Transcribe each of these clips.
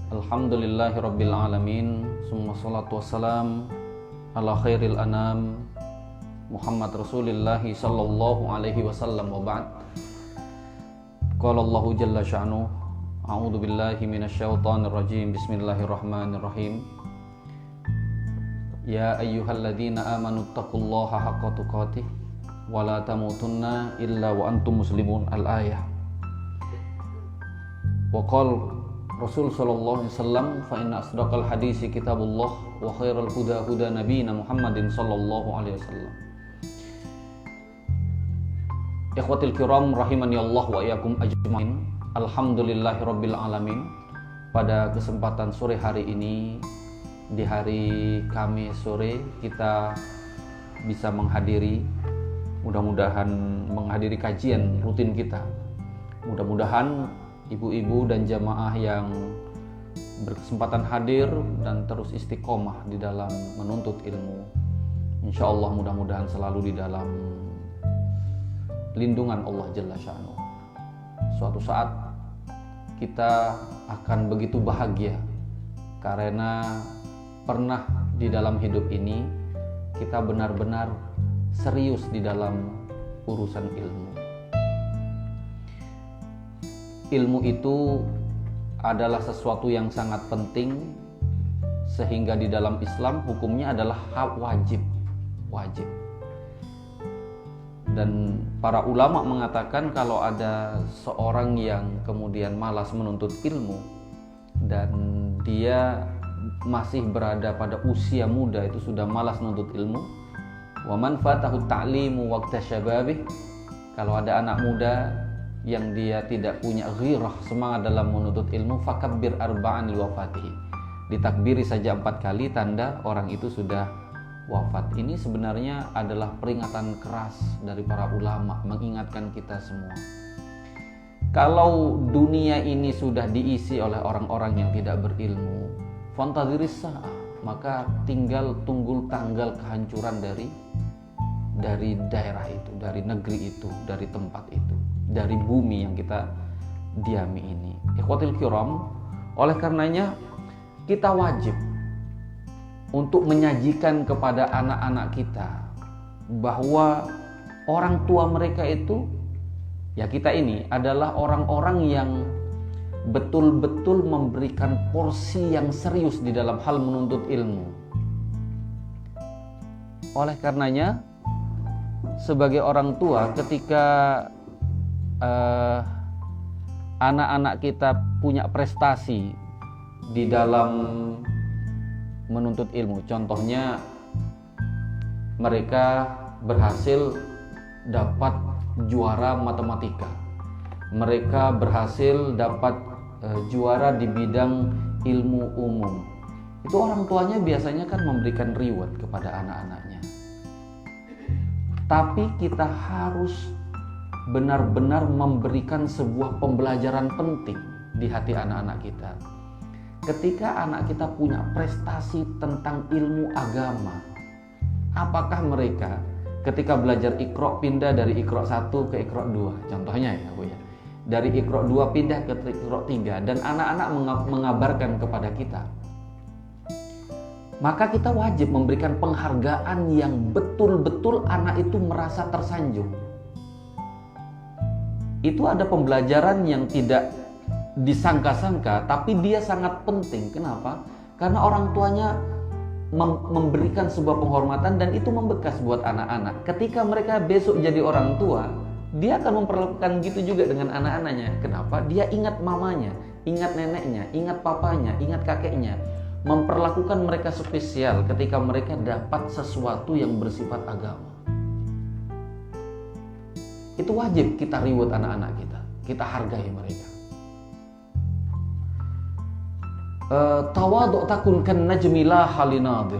Alhamdulillahirabbil alamin. Summa salatu wassalam ala khairil anam Muhammad Rasulillah sallallahu alaihi wasallam, wa ba'd. Qala Allahu jalla sya'nuhu, a'udzu billahi minasyaitonir rajim. Bismillahirrahmanirrahim. Ya ayyuhalladzina amanu taqullaha haqqa tuqatih wa la tamutunna illa wa antum muslimun. Al-ayah. Wa qala Rasul sallallahu alaihi wasallam, fa inna asdaqal hadisi kitabullah wa khairal huda huda nabiyina Muhammadin sallallahu alaihi wasallam. Ikhwatil kiram rahimani Allah wa iyyakum ajmain. Alhamdulillahirabbil alamin. Pada kesempatan sore hari ini, di hari Kamis sore, kita bisa menghadiri, mudah-mudahan menghadiri kajian rutin kita. Mudah-mudahan ibu-ibu dan jamaah yang berkesempatan hadir dan terus istiqomah di dalam menuntut ilmu, insya Allah mudah-mudahan selalu di dalam lindungan Allah Jalla Sya'nuh. Suatu saat kita akan begitu bahagia karena pernah di dalam hidup ini kita benar-benar serius di dalam urusan ilmu. Ilmu itu adalah sesuatu yang sangat penting, sehingga di dalam Islam hukumnya adalah hak wajib. Dan para ulama mengatakan kalau ada seorang yang kemudian malas menuntut ilmu dan dia masih berada pada usia muda, itu sudah malas menuntut ilmu, wa man fatahu ta'limu waqta syababih, kalau ada anak muda yang dia tidak punya ghirah, semangat dalam menuntut ilmu, fakabbir arba'an liwafatihi, ditakbiri saja 4 kali tanda orang itu sudah wafat. Ini sebenarnya adalah peringatan keras dari para ulama, mengingatkan kita semua. Kalau dunia ini sudah diisi oleh orang-orang yang tidak berilmu, fantadhiris sa'ah, maka tinggal tunggu tanggal kehancuran dari daerah itu, dari negeri itu, dari tempat itu, dari bumi yang kita diami ini. Ikhwatil kiram, oleh karenanya kita wajib untuk menyajikan kepada anak-anak kita bahwa orang tua mereka itu, ya kita ini adalah orang-orang yang betul-betul memberikan porsi yang serius di dalam hal menuntut ilmu. Oleh karenanya, sebagai orang tua, ketika anak-anak kita punya prestasi di dalam menuntut ilmu, contohnya mereka berhasil dapat juara matematika, mereka berhasil dapat juara di bidang ilmu umum, itu orang tuanya biasanya kan memberikan reward kepada anak-anaknya. Tapi kita harus benar-benar memberikan sebuah pembelajaran penting di hati anak-anak kita. Ketika anak kita punya prestasi tentang ilmu agama, apakah mereka ketika belajar Iqra pindah dari Iqra 1 ke Iqra 2, contohnya ya Bu ya, dari Iqra 2 pindah ke Iqra 3, dan anak-anak mengabarkan kepada kita, maka kita wajib memberikan penghargaan yang betul-betul anak itu merasa tersanjung. Itu ada pembelajaran yang tidak disangka-sangka, tapi dia sangat penting. Kenapa? Karena orang tuanya memberikan sebuah penghormatan dan itu membekas buat anak-anak. Ketika mereka besok jadi orang tua, dia akan memperlakukan gitu juga dengan anak-anaknya. Kenapa? Dia ingat mamanya, ingat neneknya, ingat papanya, ingat kakeknya. Memperlakukan mereka spesial ketika mereka dapat sesuatu yang bersifat agama. Itu wajib kita reward anak-anak kita, kita hargai mereka. Tawadhu takun kan najmi la halinadir.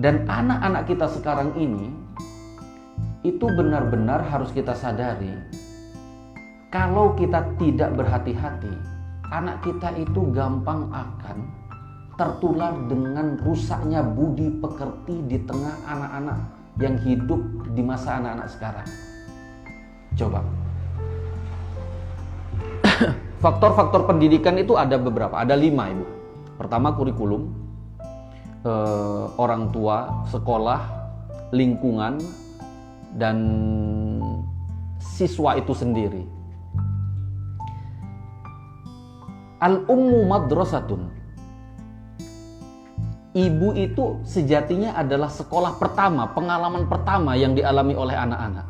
Dan anak-anak kita sekarang ini itu benar-benar harus kita sadari, kalau kita tidak berhati-hati, anak kita itu gampang akan tertular dengan rusaknya budi pekerti di tengah anak-anak yang hidup di masa anak-anak sekarang. Coba Faktor-faktor pendidikan itu ada beberapa, ada 5 Ibu. Pertama kurikulum, orang tua, sekolah, lingkungan, dan siswa itu sendiri. Al-ummu madrasatun. Ibu itu sejatinya adalah sekolah pertama, pengalaman pertama yang dialami oleh anak-anak.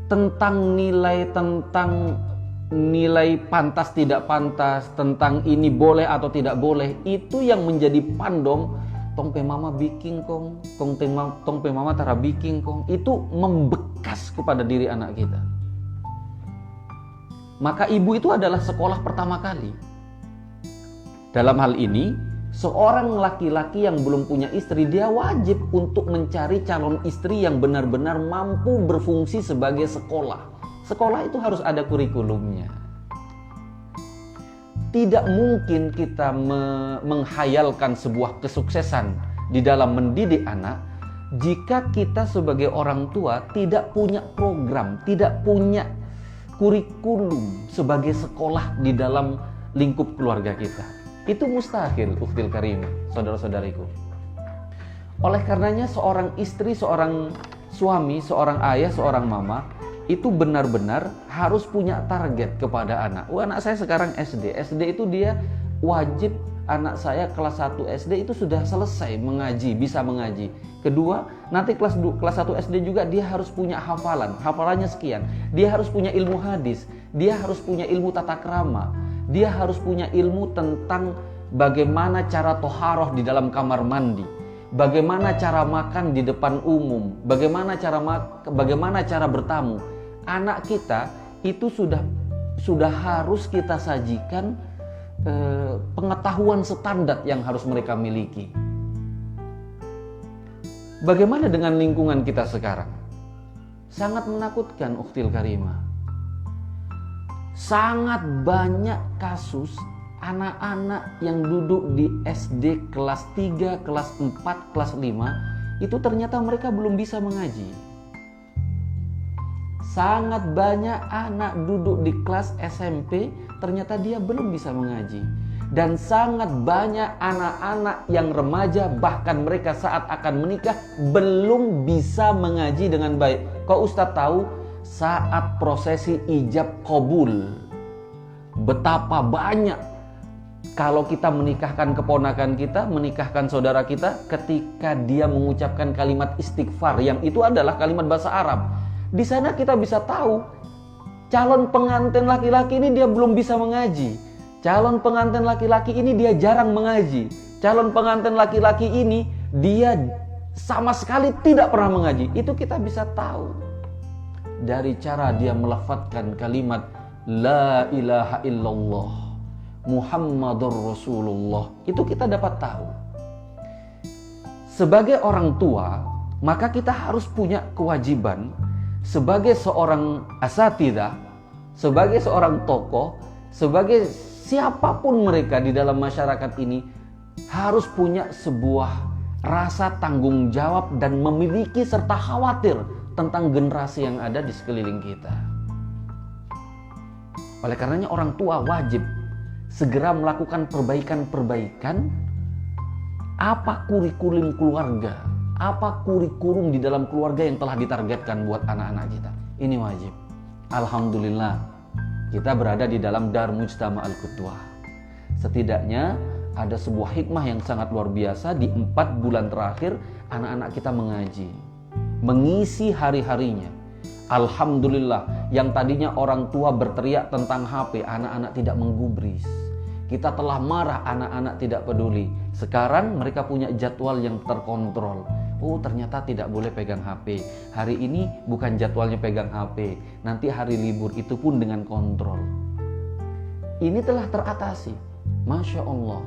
Tentang nilai pantas tidak pantas, tentang ini boleh atau tidak boleh, itu yang menjadi pandong. Tong pe mama bikin kong, tong pe mama tara bikin kong, itu membekas kepada diri anak kita. Maka ibu itu adalah sekolah pertama kali. Dalam hal ini, seorang laki-laki yang belum punya istri, dia wajib untuk mencari calon istri yang benar-benar mampu berfungsi sebagai sekolah. Sekolah itu harus ada kurikulumnya. Tidak mungkin kita menghayalkan sebuah kesuksesan di dalam mendidik anak jika kita sebagai orang tua tidak punya program, tidak punya kurikulum sebagai sekolah di dalam lingkup keluarga kita. Itu mustahil, ukhtil karimah, saudara-saudariku. Oleh karenanya seorang istri, seorang suami, seorang ayah, seorang mama itu benar-benar harus punya target kepada anak. Anak saya sekarang SD. SD itu dia wajib, anak saya kelas 1 SD itu sudah selesai mengaji, bisa mengaji. Kedua, nanti kelas 1 SD juga dia harus punya hafalannya sekian. Dia harus punya ilmu hadis, dia harus punya ilmu tata krama, dia harus punya ilmu tentang bagaimana cara toharoh di dalam kamar mandi, bagaimana cara makan di depan umum, bagaimana cara bertamu. Anak kita itu sudah harus kita sajikan pengetahuan standar yang harus mereka miliki. Bagaimana dengan lingkungan kita sekarang? Sangat menakutkan, ukhtil karimah. Sangat banyak kasus anak-anak yang duduk di SD kelas 3, kelas 4, kelas 5 itu ternyata mereka belum bisa mengaji. Sangat banyak anak duduk di kelas SMP ternyata dia belum bisa mengaji. Dan sangat banyak anak-anak yang remaja bahkan mereka saat akan menikah belum bisa mengaji dengan baik. Kok Ustadz tahu? Saat prosesi ijab qabul, betapa banyak kalau kita menikahkan keponakan kita, menikahkan saudara kita, ketika dia mengucapkan kalimat istighfar, yang itu adalah kalimat bahasa Arab. Di sana kita bisa tahu calon pengantin laki-laki ini dia belum bisa mengaji. Calon pengantin laki-laki ini dia jarang mengaji. Calon pengantin laki-laki ini dia sama sekali tidak pernah mengaji. Itu kita bisa tahu dari cara dia melafadzkan kalimat La ilaha illallah Muhammadur Rasulullah. Itu kita dapat tahu. Sebagai orang tua, maka kita harus punya kewajiban sebagai seorang asatidzah, sebagai seorang tokoh, sebagai siapapun mereka di dalam masyarakat ini harus punya sebuah rasa tanggung jawab dan memiliki serta khawatir tentang generasi yang ada di sekeliling kita. Oleh karenanya orang tua wajib segera melakukan perbaikan-perbaikan. Apa kurikulum keluarga, apa kurikulum di dalam keluarga yang telah ditargetkan buat anak-anak kita. Ini wajib. Alhamdulillah kita berada di dalam Dar Mujtama Al-Qudwah. Setidaknya ada sebuah hikmah yang sangat luar biasa. Di 4 bulan terakhir anak-anak kita mengaji, mengisi hari-harinya. Alhamdulillah, yang tadinya orang tua berteriak tentang HP, anak-anak tidak menggubris. Kita telah marah, anak-anak tidak peduli. Sekarang mereka punya jadwal yang terkontrol. Oh, ternyata tidak boleh pegang HP. Hari ini bukan jadwalnya pegang HP. Nanti hari libur, itu pun dengan kontrol. Ini telah teratasi. Masya Allah.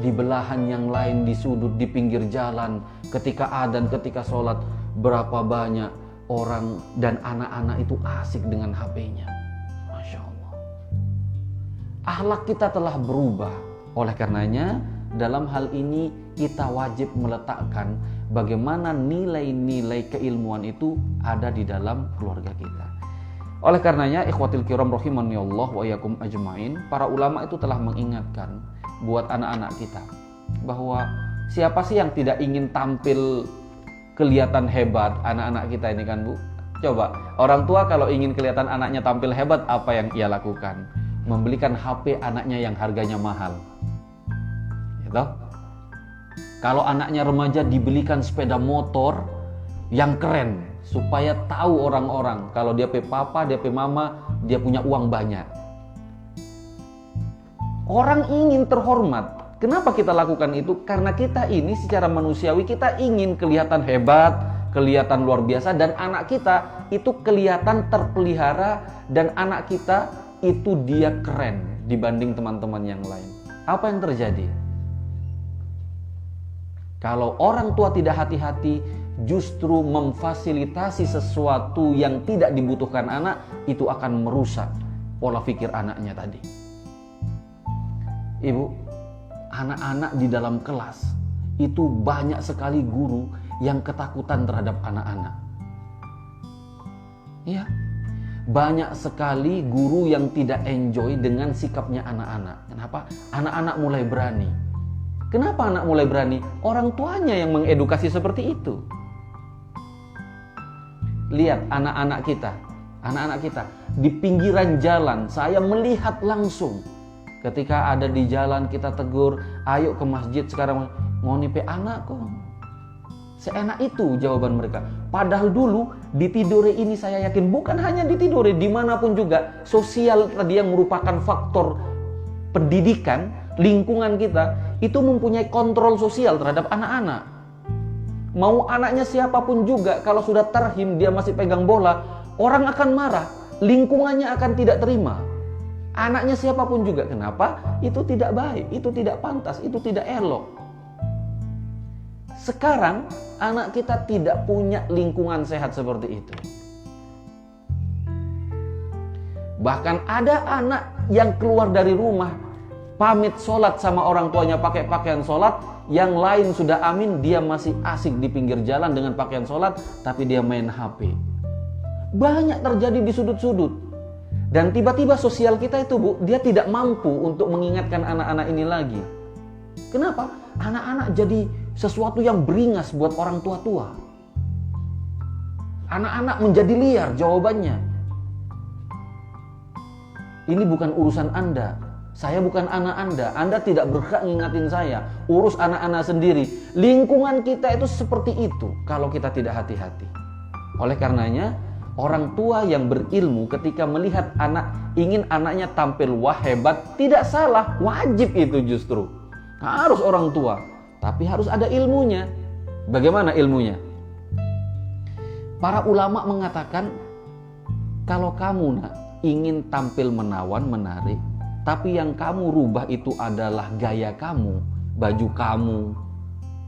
Di belahan yang lain, di sudut, di pinggir jalan, ketika adzan, ketika sholat, berapa banyak orang dan anak-anak itu asik dengan HP-nya. Masya Allah. Akhlak kita telah berubah. Oleh karenanya, dalam hal ini kita wajib meletakkan bagaimana nilai-nilai keilmuan itu ada di dalam keluarga kita. Oleh karenanya, ikhwatil kiram rahimani Allah wa iyyakum ajmain, para ulama itu telah mengingatkan buat anak-anak kita bahwa siapa sih yang tidak ingin tampil kelihatan hebat, anak-anak kita ini kan Bu. Coba, orang tua kalau ingin kelihatan anaknya tampil hebat, apa yang ia lakukan? Membelikan HP anaknya yang harganya mahal. Gitu? Kalau anaknya remaja dibelikan sepeda motor yang keren, supaya tahu orang-orang kalau dia pe papa, dia pe mama, dia punya uang banyak. Orang ingin terhormat. Kenapa kita lakukan itu? Karena kita ini secara manusiawi kita ingin kelihatan hebat, kelihatan luar biasa, dan anak kita itu kelihatan terpelihara, dan anak kita itu dia keren dibanding teman-teman yang lain. Apa yang terjadi? Kalau orang tua tidak hati-hati, justru memfasilitasi sesuatu yang tidak dibutuhkan anak, itu akan merusak pola pikir anaknya tadi. Ibu, anak-anak di dalam kelas itu banyak sekali guru yang ketakutan terhadap anak-anak. Iya, banyak sekali guru yang tidak enjoy dengan sikapnya anak-anak. Kenapa? Anak-anak mulai berani. Kenapa anak mulai berani? Orang tuanya yang mengedukasi seperti itu. Lihat anak-anak kita di pinggiran jalan, saya melihat langsung ketika ada di jalan kita tegur, ayo ke masjid sekarang, mau nipe anak kok. Seenak itu jawaban mereka. Padahal dulu di Tidore ini saya yakin bukan hanya di Tidore, dimanapun juga sosial tadi yang merupakan faktor pendidikan, lingkungan kita itu mempunyai kontrol sosial terhadap anak-anak. Mau anaknya siapapun juga, kalau sudah terhim dia masih pegang bola, orang akan marah, lingkungannya akan tidak terima. Anaknya siapapun juga, kenapa? Itu tidak baik, itu tidak pantas, itu tidak elok. Sekarang anak kita tidak punya lingkungan sehat seperti itu. Bahkan ada anak yang keluar dari rumah, pamit sholat sama orang tuanya pakai pakaian sholat, yang lain sudah amin, dia masih asik di pinggir jalan dengan pakaian sholat, tapi dia main HP. Banyak terjadi di sudut-sudut. Dan tiba-tiba sosial kita itu Bu, dia tidak mampu untuk mengingatkan anak-anak ini lagi. Kenapa? Anak-anak jadi sesuatu yang beringas buat orang tua-tua. Anak-anak menjadi liar jawabannya. Ini bukan urusan Anda. Saya bukan anak Anda tidak berhak ngingatin saya. Urus anak-anak sendiri. Lingkungan kita itu seperti itu kalau kita tidak hati-hati. Oleh karenanya, orang tua yang berilmu ketika melihat anak, ingin anaknya tampil wah hebat, tidak salah, wajib itu justru. Harus orang tua, tapi harus ada ilmunya. Bagaimana ilmunya? Para ulama mengatakan, kalau kamu ingin tampil menawan, menarik, tapi yang kamu rubah itu adalah gaya kamu, baju kamu,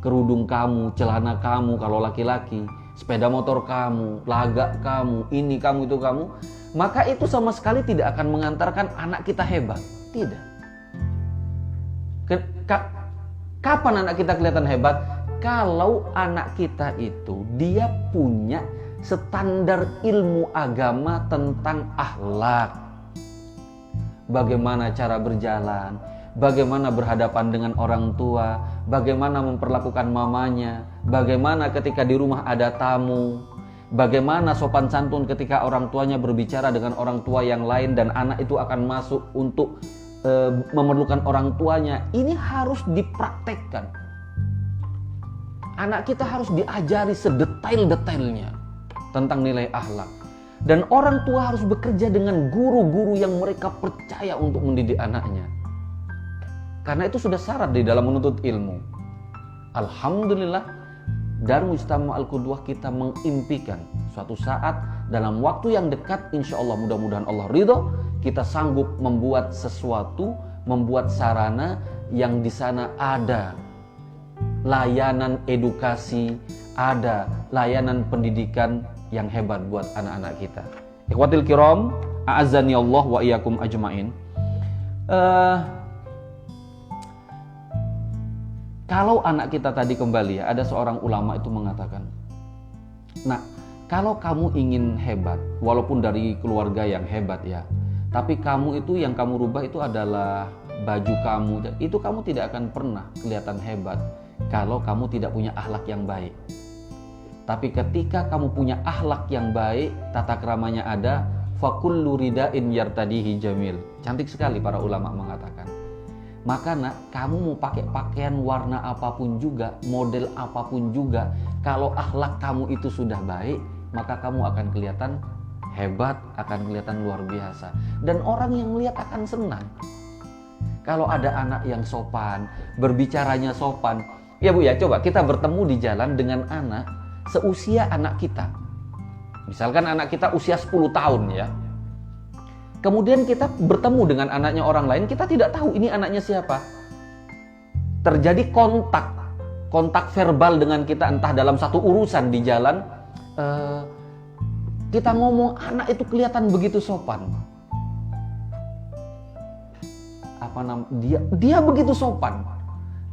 kerudung kamu, celana kamu kalau laki-laki, sepeda motor kamu, lagak kamu, ini kamu, itu kamu, maka itu sama sekali tidak akan mengantarkan anak kita hebat. Tidak. Kapan anak kita kelihatan hebat? Kalau anak kita itu dia punya standar ilmu agama tentang akhlak. Bagaimana cara berjalan, bagaimana berhadapan dengan orang tua, bagaimana memperlakukan mamanya, bagaimana ketika di rumah ada tamu, bagaimana sopan santun ketika orang tuanya berbicara dengan orang tua yang lain dan anak itu akan masuk untuk memerlukan orang tuanya. Ini harus dipraktekkan. Anak kita harus diajari sedetail-detailnya tentang nilai akhlak. Dan orang tua harus bekerja dengan guru-guru yang mereka percaya untuk mendidik anaknya. Karena itu sudah syarat di dalam menuntut ilmu. Alhamdulillah, Darul Mujtama Al-Qudwah kita mengimpikan suatu saat dalam waktu yang dekat, insya Allah, mudah-mudahan Allah ridho, kita sanggup membuat sesuatu, membuat sarana yang di sana ada layanan edukasi, ada layanan pendidikan yang hebat buat anak-anak kita. Ikhwatil kiram, a'azzani Allah wa iyyakum ajmain. Kalau anak kita tadi kembali ya, ada seorang ulama itu mengatakan, nah Kalau kamu ingin hebat, walaupun dari keluarga yang hebat ya, tapi kamu itu yang kamu rubah itu adalah baju kamu, itu kamu tidak akan pernah kelihatan hebat kalau kamu tidak punya akhlak yang baik. Tapi ketika kamu punya akhlak yang baik, tata keramanya ada, fakullu ridain yartadihi jamil. Cantik sekali para ulama mengatakan. Maka nak, kamu mau pakai pakaian warna apapun juga, model apapun juga, kalau akhlak kamu itu sudah baik, maka kamu akan kelihatan hebat, akan kelihatan luar biasa. Dan orang yang melihat akan senang. Kalau ada anak yang sopan, berbicaranya sopan. Ya Bu ya, coba kita bertemu di jalan dengan anak seusia anak kita. Misalkan anak kita usia 10 tahun ya. Kemudian kita bertemu dengan anaknya orang lain, kita tidak tahu ini anaknya siapa. Terjadi kontak verbal dengan kita, entah dalam satu urusan di jalan. Kita ngomong, anak itu kelihatan begitu sopan. Dia begitu sopan.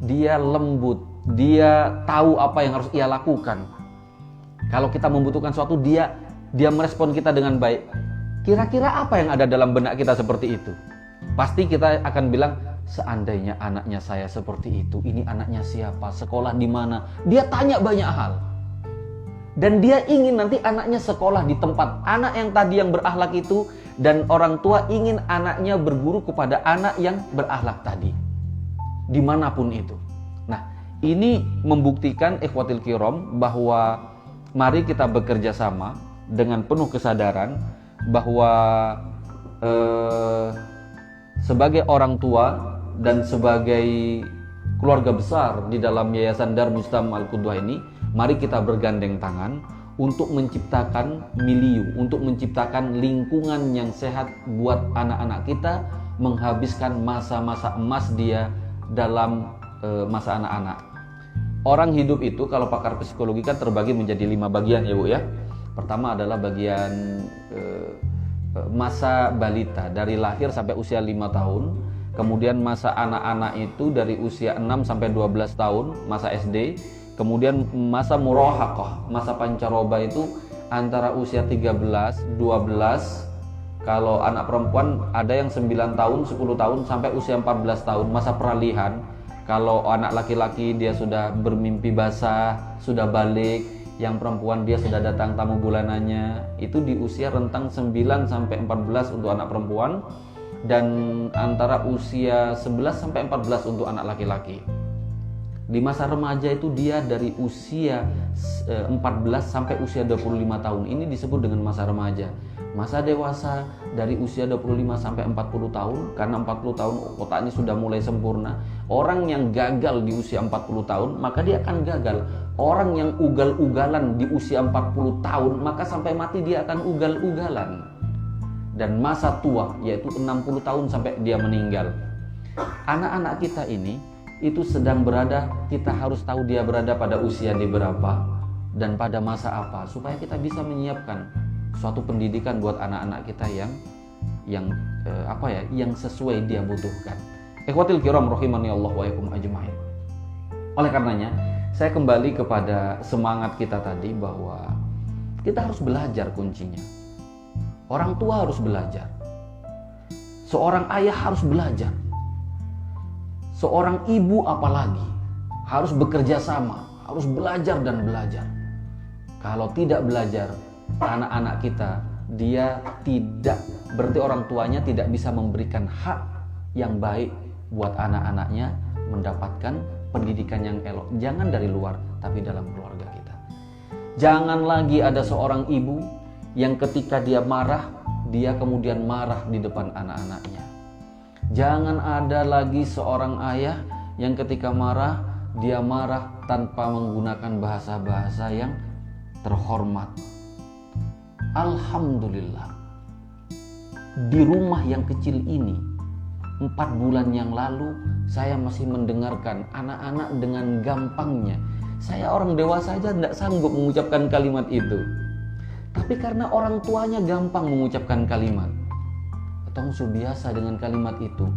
Dia lembut, dia tahu apa yang harus ia lakukan. Kalau kita membutuhkan sesuatu, dia merespon kita dengan baik. Kira-kira apa yang ada dalam benak kita seperti itu? Pasti kita akan bilang, seandainya anaknya saya seperti itu, ini anaknya siapa, sekolah di mana? Dia tanya banyak hal. Dan dia ingin nanti anaknya sekolah di tempat anak yang tadi yang berakhlak itu, dan orang tua ingin anaknya berguru kepada anak yang berakhlak tadi. Dimanapun itu. Nah, ini membuktikan ikhwatil kiram bahwa mari kita bekerja sama dengan penuh kesadaran bahwa sebagai orang tua dan sebagai keluarga besar di dalam Yayasan Darul Mujtama Al-Qudwah ini, mari kita bergandeng tangan untuk menciptakan milieu, untuk menciptakan lingkungan yang sehat buat anak-anak kita, menghabiskan masa-masa emas dia dalam masa anak-anak. Orang hidup itu kalau pakar psikologi kan terbagi menjadi 5 bagian ya Bu ya. Pertama adalah bagian masa balita, dari lahir sampai usia 5 tahun. Kemudian masa anak-anak itu dari usia 6 sampai 12 tahun, masa SD. Kemudian masa murahaqah, masa pancaroba itu antara usia 13, 12. Kalau anak perempuan ada yang 9 tahun, 10 tahun sampai usia 14 tahun, masa peralihan. Kalau anak laki-laki dia sudah bermimpi basah, sudah balik. Yang perempuan dia sudah datang tamu bulanannya. Itu di usia rentang 9 sampai 14 untuk anak perempuan, dan antara usia 11 sampai 14 untuk anak laki-laki. Di masa remaja itu dia dari usia 14 sampai usia 25 tahun. Ini disebut dengan masa remaja. Masa dewasa dari usia 25 sampai 40 tahun, karena 40 tahun otaknya sudah mulai sempurna. Orang yang gagal di usia 40 tahun, maka dia akan gagal. Orang yang ugal-ugalan di usia 40 tahun, maka sampai mati dia akan ugal-ugalan. Dan masa tua yaitu 60 tahun sampai dia meninggal. Anak-anak kita ini itu sedang berada, kita harus tahu dia berada pada usia di berapa dan pada masa apa, supaya kita bisa menyiapkan suatu pendidikan buat anak-anak kita yang sesuai dia butuhkan. Ikhwatil kiram rahimani Allah wa iyakum ajmain. Oleh karenanya, saya kembali kepada semangat kita tadi bahwa kita harus belajar kuncinya. Orang tua harus belajar. Seorang ayah harus belajar. Seorang ibu apalagi harus bekerja sama, harus belajar dan belajar. Kalau tidak belajar, anak-anak kita dia tidak, berarti orang tuanya tidak bisa memberikan hak yang baik buat anak-anaknya mendapatkan pendidikan yang elok. Jangan dari luar, tapi dalam keluarga kita. Jangan lagi ada seorang ibu yang ketika dia marah, dia kemudian marah di depan anak-anaknya. Jangan ada lagi seorang ayah yang ketika marah, dia marah tanpa menggunakan bahasa-bahasa yang terhormat. Alhamdulillah, di rumah yang kecil ini 4 bulan yang lalu saya masih mendengarkan anak-anak dengan gampangnya. Saya orang dewasa aja tidak sanggup mengucapkan kalimat itu. Tapi karena orang tuanya gampang mengucapkan kalimat, tongsu biasa dengan kalimat itu.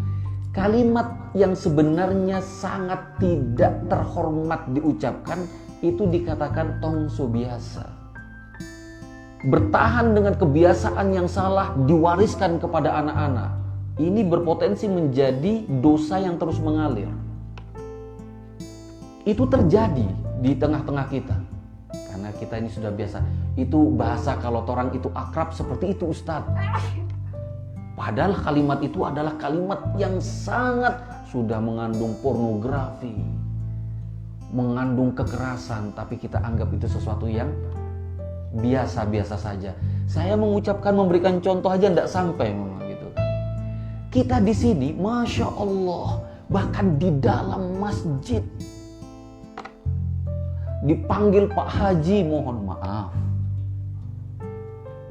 Kalimat yang sebenarnya sangat tidak terhormat diucapkan, itu dikatakan tongsu biasa. bertahan dengan kebiasaan yang salah diwariskan kepada anak-anak, ini berpotensi menjadi dosa yang terus mengalir. Itu terjadi di tengah-tengah kita karena kita ini sudah biasa. Itu bahasa kalau orang itu akrab seperti itu, Ustadz. Padahal kalimat itu adalah kalimat yang sangat sudah mengandung pornografi, mengandung kekerasan, tapi kita anggap itu sesuatu yang biasa-biasa saja. Saya mengucapkan, memberikan contoh aja tidak sampai memang gitu. Kita di sini, Masya Allah, bahkan di dalam masjid dipanggil Pak Haji, mohon maaf.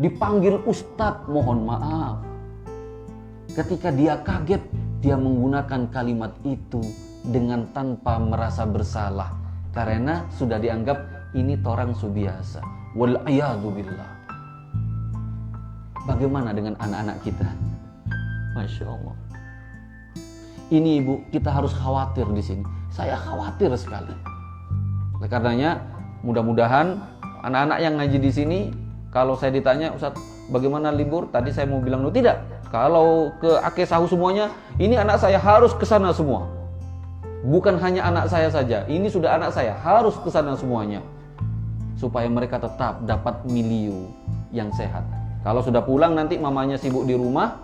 Dipanggil Ustadz, mohon maaf. Ketika dia kaget, dia menggunakan kalimat itu dengan tanpa merasa bersalah. Karena sudah dianggap ini orang subiasa. Wal'iyadzubillah. Bagaimana dengan anak-anak kita? Masya Allah. Ini Ibu, kita harus khawatir di sini. Saya khawatir sekali. Oleh karenanya, mudah-mudahan anak-anak yang ngaji di sini, kalau saya ditanya, Ustadz, bagaimana libur? Tadi saya mau bilang, tidak. Kalau ke Akeh Sahu semuanya, ini anak saya harus ke sana semua. Bukan hanya anak saya saja, ini sudah anak saya harus ke sana semuanya. Supaya mereka tetap dapat milieu yang sehat. Kalau sudah pulang nanti mamanya sibuk di rumah,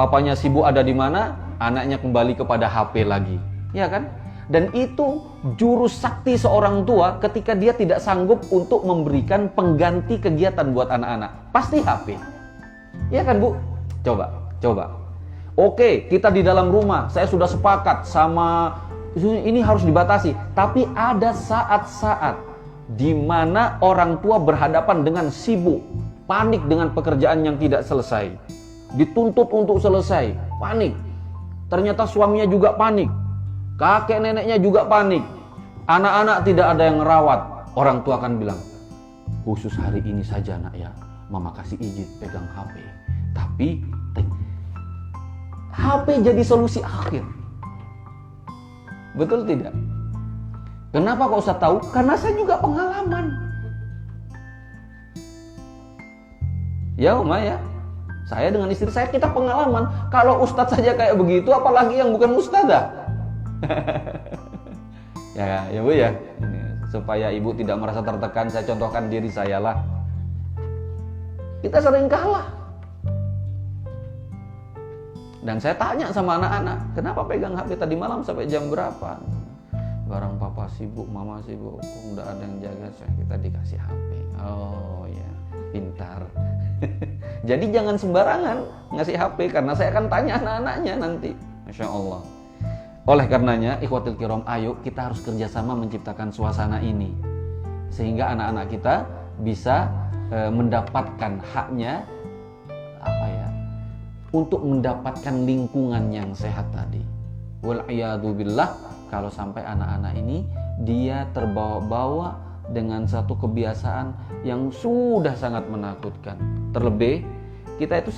papanya sibuk ada di mana, anaknya kembali kepada HP lagi. Ya kan? Dan itu jurus sakti seorang tua ketika dia tidak sanggup untuk memberikan pengganti kegiatan buat anak-anak. Pasti HP. Ya kan, Bu? Coba. Oke, kita di dalam rumah, saya sudah sepakat sama ini harus dibatasi. Tapi ada saat-saat di mana orang tua berhadapan dengan sibuk, panik dengan pekerjaan yang tidak selesai. Dituntut untuk selesai, panik. Ternyata suaminya juga panik. Kakek neneknya juga panik. Anak-anak tidak ada yang ngerawat. Orang tua akan bilang, khusus hari ini saja nak ya, mama kasih izin pegang HP. Tapi HP jadi solusi akhir. Betul tidak? Kenapa kok Ustaz tahu? Karena saya juga pengalaman. Ya Uma ya. Saya dengan istri saya, kita pengalaman. Kalau Ustadz saja kayak begitu, apalagi yang bukan Ustadzah. Ya Bu ya. Supaya Ibu tidak merasa tertekan, saya contohkan diri saya lah. Kita sering kalah. Dan saya tanya sama anak-anak, kenapa pegang HP tadi malam sampai jam berapa? Barang papa sibuk, mama sibuk, udah ada yang jaga, saya kita dikasih HP. Oh ya, pintar. Jadi jangan sembarangan ngasih HP, karena saya akan tanya anak-anaknya nanti. Masya Allah. Oleh karenanya, ikhwatul kiram, ayo kita harus kerjasama menciptakan suasana ini, sehingga anak-anak kita bisa mendapatkan haknya, untuk mendapatkan lingkungan yang sehat tadi. Wal'iyadzubillah. Kalau sampai anak-anak ini dia terbawa-bawa dengan satu kebiasaan yang sudah sangat menakutkan. Terlebih kita itu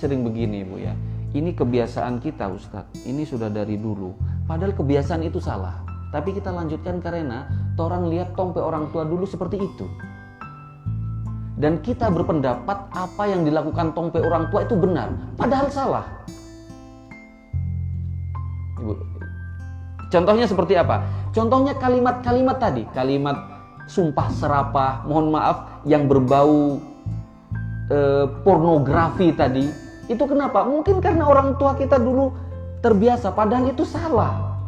sering begini Bu ya. Ini kebiasaan kita Ustadz. Ini sudah dari dulu. Padahal kebiasaan itu salah. Tapi kita lanjutkan karena orang lihat tompe orang tua dulu seperti itu. Dan kita berpendapat apa yang dilakukan tompe orang tua itu benar. Padahal salah. Ibu, contohnya seperti apa? Contohnya kalimat-kalimat tadi, kalimat sumpah serapah, mohon maaf, yang berbau pornografi tadi. Itu kenapa? Mungkin karena orang tua kita dulu terbiasa, padahal itu salah.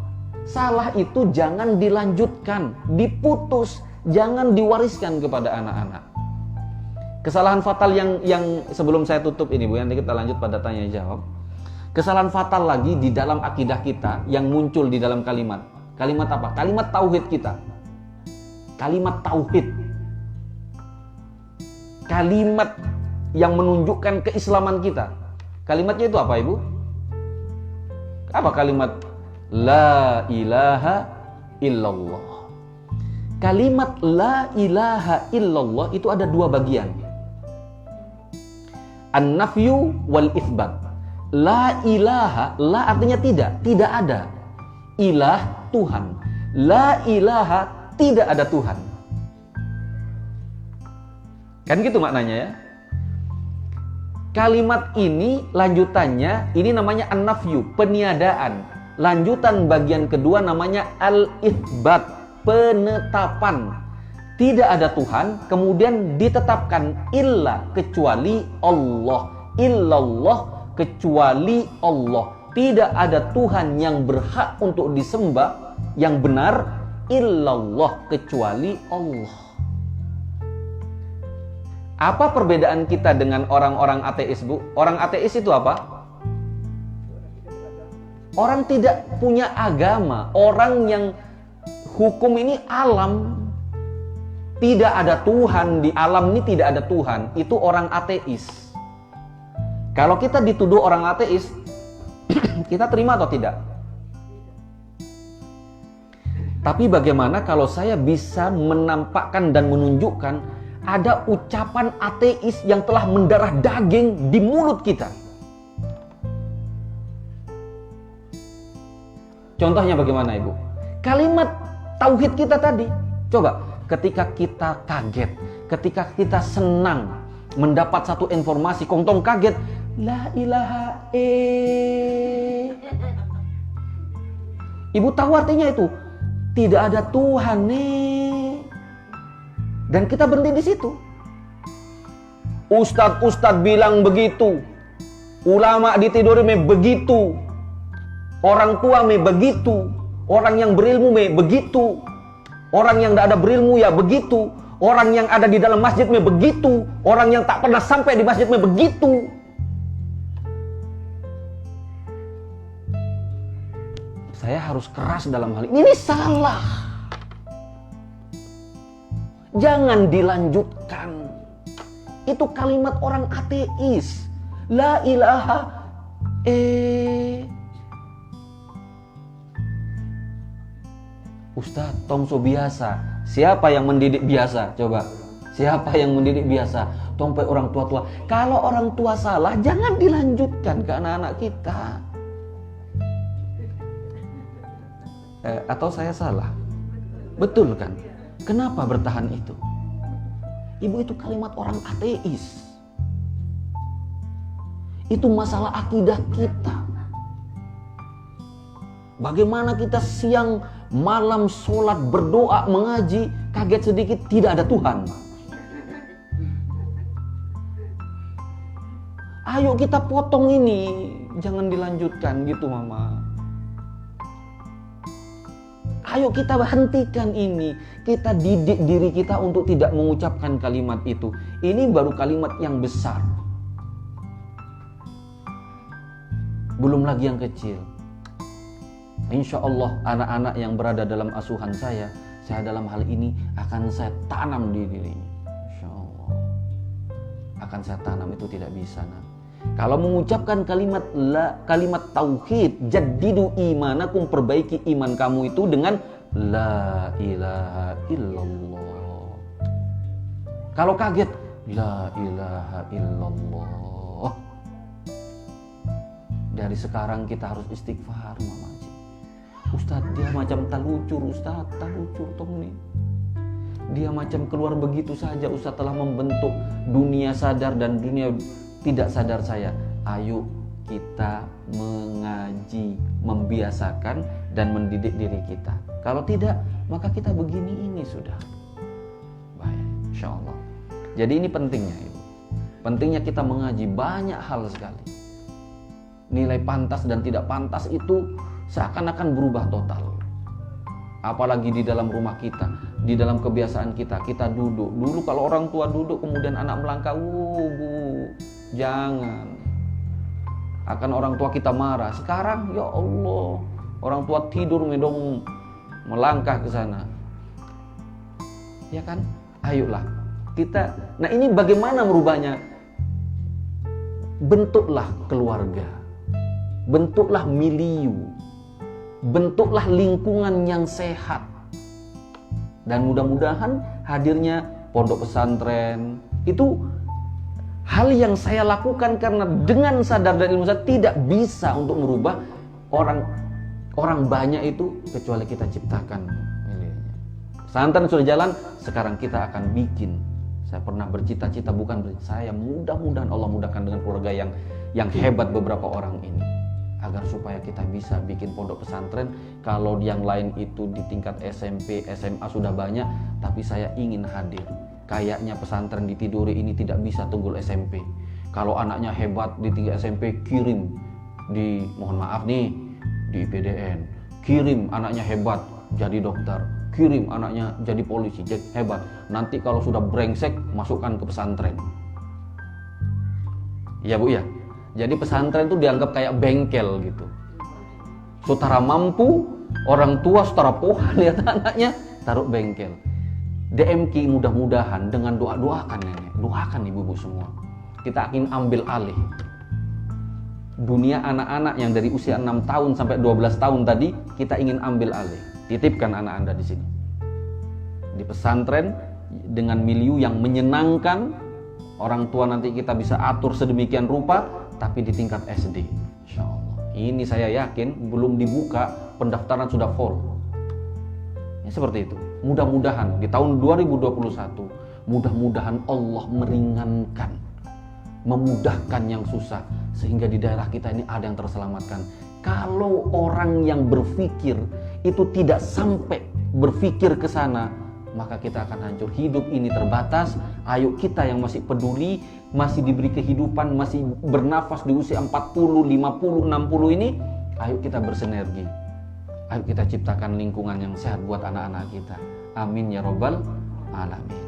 Salah itu jangan dilanjutkan, diputus, jangan diwariskan kepada anak-anak. Kesalahan fatal yang sebelum saya tutup ini Bu, nanti kita lanjut pada tanya jawab. Kesalahan fatal lagi di dalam akidah kita yang muncul di dalam kalimat. Kalimat apa? Kalimat tauhid kita. Kalimat tauhid. Kalimat yang menunjukkan keislaman kita. Kalimatnya itu apa Ibu? Apa kalimat? La ilaha illallah. Kalimat la ilaha illallah itu ada dua bagian. An-nafyu wal itsbat. La ilaha, la artinya tidak ada. Ilah, Tuhan. La ilaha, tidak ada Tuhan. Kan gitu maknanya ya. Kalimat ini lanjutannya, ini namanya an-nafyu, peniadaan. Lanjutan bagian kedua namanya al-itsbat, penetapan. Tidak ada Tuhan, kemudian ditetapkan illa, kecuali Allah. Illallah, kecuali Allah. Tidak ada Tuhan yang berhak untuk disembah, yang benar, illallah, kecuali Allah. Apa perbedaan kita dengan orang-orang ateis, Bu? Orang ateis itu apa? Orang tidak punya agama. Orang yang hukum ini alam. Tidak ada Tuhan. Di alam ini tidak ada Tuhan. Itu orang ateis. Kalau kita dituduh orang ateis, kita terima atau tidak? Tapi bagaimana kalau saya bisa menampakkan dan menunjukkan ada ucapan ateis yang telah mendarah daging di mulut kita? Contohnya bagaimana, Ibu? Kalimat tauhid kita tadi. Coba, ketika kita kaget, ketika kita senang mendapat satu informasi, kongtong kaget, la ilaha Ibu tahu artinya itu? Tidak ada Tuhan nih. Dan kita berhenti di situ. Ustadz bilang begitu. Ulama ditiduri begitu. Orang tua begitu. Orang yang berilmu begitu. Orang yang tidak ada berilmu ya begitu. Orang yang ada di dalam masjid begitu. Orang yang tak pernah sampai di masjid begitu. Saya harus keras dalam hal ini. Ini salah. Jangan dilanjutkan. Itu kalimat orang ateis. La ilaha Ustadz, tongso biasa. Siapa yang mendidik biasa? Coba. Siapa yang mendidik biasa? Tompe orang tua-tua. Kalau orang tua salah, jangan dilanjutkan ke anak-anak kita. Atau saya salah? Betul kan? Kenapa bertahan itu? Ibu, itu kalimat orang ateis. Itu masalah akidah kita. Bagaimana kita siang malam sholat, berdoa, mengaji, kaget sedikit tidak ada Tuhan. Ayo kita potong ini, jangan dilanjutkan gitu Mama. Ayo kita hentikan ini. Kita didik diri kita untuk tidak mengucapkan kalimat itu. Ini baru kalimat yang besar. Belum lagi yang kecil. Insya Allah anak-anak yang berada dalam asuhan saya dalam hal ini akan saya tanam di dirinya. Insya Allah. Akan saya tanam, itu tidak bisa. Kalau mengucapkan kalimat tauhid, jaddidu imanakum, perbaiki iman kamu itu dengan la ilaha illallah. Kalau kaget, la ilaha illallah. Dari sekarang kita harus istighfar, Mama. Ustadz, dia macam talucur, Ustadz, talucur tong nih. Dia macam keluar begitu saja, Ustadz telah membentuk dunia sadar dan dunia tidak sadar saya. Ayo kita mengaji, membiasakan dan mendidik diri kita. Kalau tidak, maka kita begini ini sudah. Baik, insya Allah. Jadi ini pentingnya, Ibu. Pentingnya kita mengaji banyak hal sekali. Nilai pantas dan tidak pantas itu seakan-akan berubah total. Apalagi di dalam rumah kita, di dalam kebiasaan kita duduk. Dulu kalau orang tua duduk kemudian anak melangkah, Bu, jangan. Akan orang tua kita marah. Sekarang ya Allah, orang tua tidur medong melangkah ke sana. Ya kan? Ayolah kita. Nah, ini bagaimana merubahnya? Bentuklah keluarga. Bentuklah milieu. Bentuklah lingkungan yang sehat. Dan mudah-mudahan hadirnya pondok pesantren itu hal yang saya lakukan karena dengan sadar dan ilmu saya tidak bisa untuk merubah orang banyak itu kecuali kita ciptakan milieunya. Pesantren sudah jalan, sekarang kita akan bikin Saya pernah bercita-cita, saya mudah-mudahan Allah mudahkan dengan keluarga yang hebat beberapa orang ini, agar supaya kita bisa bikin pondok pesantren. Kalau yang lain itu di tingkat SMP, SMA sudah banyak, tapi saya ingin hadir. Kayaknya pesantren di Tidore ini tidak bisa tunggul SMP. Kalau anaknya hebat di tingkat SMP, kirim di, mohon maaf nih, di IPDN. Kirim anaknya hebat jadi dokter, kirim anaknya jadi polisi, jadi hebat. Nanti kalau sudah brengsek, masukkan ke pesantren. Iya Bu ya. Jadi pesantren itu dianggap kayak bengkel gitu. Saudara mampu, orang tua saudara poha lihat anaknya, taruh bengkel. DMK mudah-mudahan dengan doakan nenek, doakan ibu-ibu semua. Kita ingin ambil alih dunia anak-anak yang dari usia 6 tahun sampai 12 tahun tadi, kita ingin ambil alih. Titipkan anak Anda di sini. Di pesantren dengan milieu yang menyenangkan, orang tua nanti kita bisa atur sedemikian rupa, tapi di tingkat SD. Insya Allah. Ini saya yakin belum dibuka, pendaftaran sudah full. Ya, seperti itu. Mudah-mudahan di tahun 2021, mudah-mudahan Allah meringankan, memudahkan yang susah, sehingga di daerah kita ini ada yang terselamatkan. Kalau orang yang berpikir itu tidak sampai berpikir ke sana, maka kita akan hancur. Hidup ini terbatas. Ayo kita yang masih peduli, masih diberi kehidupan, masih bernafas di usia 40, 50, 60 ini, ayo kita bersinergi. Ayo kita ciptakan lingkungan yang sehat buat anak-anak kita. Amin ya rabbal alamin.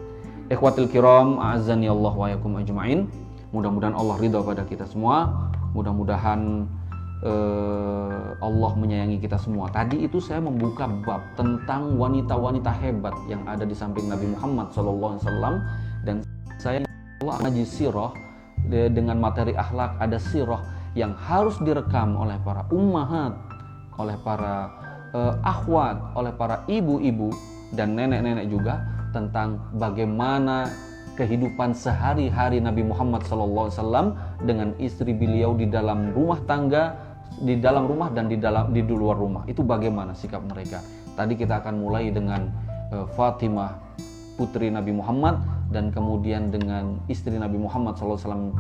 Ikhwatil kiram, a'azzani Allah wa yakum ajma'in. Mudah-mudahan Allah ridha pada kita semua. Mudah-mudahan Allah menyayangi kita semua. Tadi itu saya membuka bab tentang wanita-wanita hebat yang ada di samping Nabi Muhammad SAW, dan saya ngaji sirah dengan materi akhlak. Ada sirah yang harus direkam oleh para ummahat, oleh para akhwat, oleh para ibu-ibu dan nenek-nenek juga, tentang bagaimana kehidupan sehari-hari Nabi Muhammad SAW dengan istri beliau di dalam rumah tangga, di dalam rumah dan di luar rumah. Itu bagaimana sikap mereka. Tadi kita akan mulai dengan Fatimah putri Nabi Muhammad, dan kemudian dengan istri Nabi Muhammad SAW,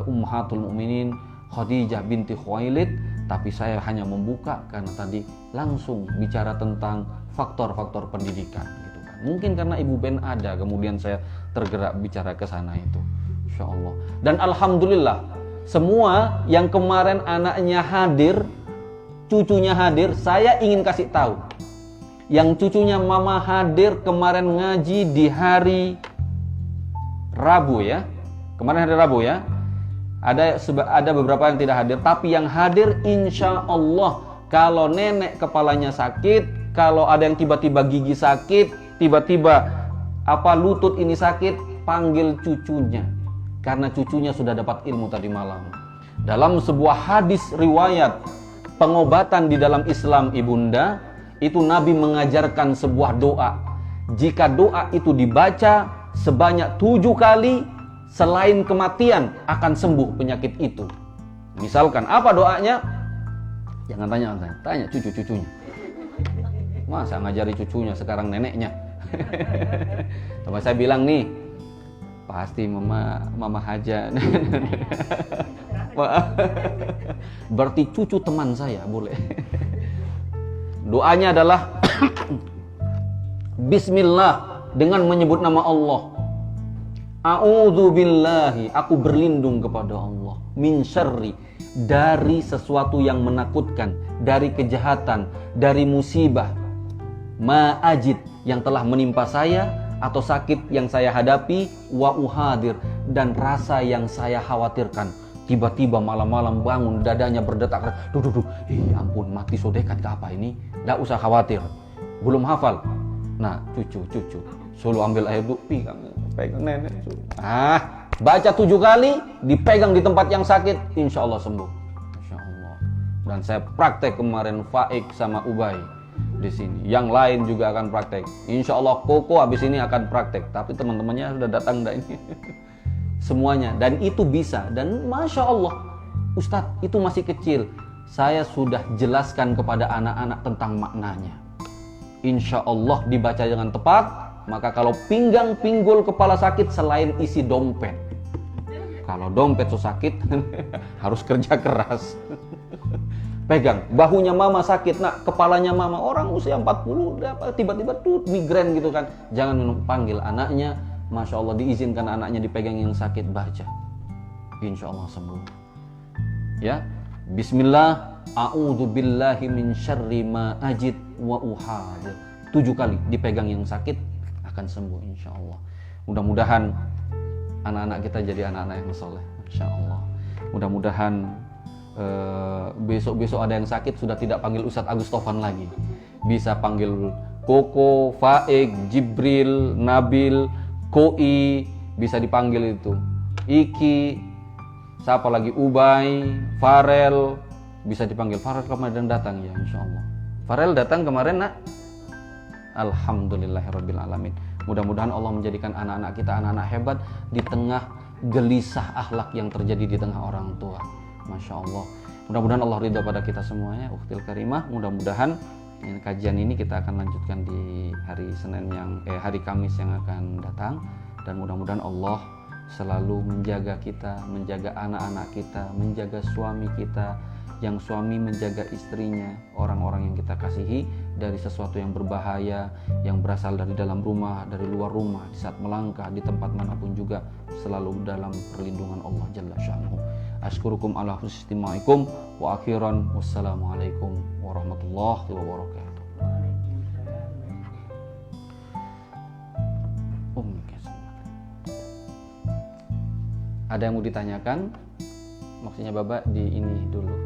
Ummahatul Mukminin Khadijah binti Khuwailid. Tapi saya hanya membuka karena tadi langsung bicara tentang faktor-faktor pendidikan gitu kan. Mungkin karena Ibu Ben ada, kemudian saya tergerak bicara ke sana itu. Insya Allah. Dan alhamdulillah, semua yang kemarin anaknya hadir, cucunya hadir, saya ingin kasih tahu. Yang cucunya mama hadir kemarin ngaji di hari Rabu ya. Kemarin hari Rabu ya. Ada beberapa yang tidak hadir, tapi yang hadir insya Allah, kalau nenek kepalanya sakit, kalau ada yang tiba-tiba gigi sakit, tiba-tiba lutut ini sakit, panggil cucunya, karena cucunya sudah dapat ilmu tadi malam. Dalam sebuah hadis riwayat pengobatan di dalam Islam ibunda, itu Nabi mengajarkan sebuah doa. Jika doa itu dibaca sebanyak 7 kali, selain kematian akan sembuh penyakit itu. Misalkan apa doanya? Jangan tanya cucu-cucunya. Masa ngajari cucunya, sekarang neneknya. Coba saya bilang nih, pasti mama haja. Berarti cucu teman saya boleh. Doanya adalah Bismillah, dengan menyebut nama Allah. A'udzu billahi, aku berlindung kepada Allah, min syarri, dari sesuatu yang menakutkan, dari kejahatan, dari musibah, ma'ajid, yang telah menimpa saya, atau sakit yang saya hadapi, wa uhadir, dan rasa yang saya khawatirkan. Tiba-tiba malam-malam bangun, dadanya berdetak, duh, ampun, mati sodekat ke apa ini? Nggak usah khawatir, belum hafal. Nah, cucu, solo ambil air dulu, pegang nenek. Baca 7 kali, dipegang di tempat yang sakit, insya Allah sembuh. Insya Allah. Dan saya praktek kemarin Faik sama Ubay di sini. Yang lain juga akan praktek. Insya Allah Koko habis ini akan praktek. Tapi teman-temannya sudah datang ini. Semuanya. Dan itu bisa. Dan Masya Allah, Ustadz itu masih kecil. Saya sudah jelaskan kepada anak-anak tentang maknanya. Insya Allah dibaca dengan tepat, Maka kalau pinggang, pinggul, kepala sakit, selain isi dompet. Kalau dompet so sakit, harus kerja keras. Pegang, bahunya mama sakit, nak, kepalanya mama, orang usia 40, tiba-tiba tuh migrain gitu kan. Jangan panggil anaknya, Masya Allah, diizinkan anaknya dipegang yang sakit, baca. Insya Allah sembuh. Ya, Bismillah, a'udzu billahi min syarri ma ajid wa uhadir. 7 kali dipegang yang sakit akan sembuh insya Allah. Mudah-mudahan anak-anak kita jadi anak-anak yang soleh, insya Allah. Mudah-mudahan besok-besok ada yang sakit sudah tidak panggil Ustadz Agus Taufan lagi, bisa panggil Koko, Faik, Jibril, Nabil, Koi, bisa dipanggil itu Iki, siapa lagi, Ubay, Farel, bisa dipanggil. Farel kemarin datang ya insya Allah. Farel datang kemarin nak. Alhamdulillahirabbil alamin. Mudah-mudahan Allah menjadikan anak-anak kita anak-anak hebat di tengah gelisah akhlak yang terjadi di tengah orang tua. Masya Allah. Mudah-mudahan Allah ridha pada kita semuanya. Ukhtil karimah. Mudah-mudahan kajian ini kita akan lanjutkan di hari hari Kamis yang akan datang. Dan mudah-mudahan Allah selalu menjaga kita, menjaga anak-anak kita, menjaga suami kita, yang suami menjaga istrinya, orang-orang yang kita kasihi dari sesuatu yang berbahaya, yang berasal dari dalam rumah, dari luar rumah, di saat melangkah, di tempat manapun juga, selalu dalam perlindungan Allah Jalla Sya'nuhu. Ashkurukum ala husni istimaikum wa akhiran wassalamualaikum warahmatullahi wabarakatuh. Ada yang mau ditanyakan? Maksudnya Bapak di ini dulu.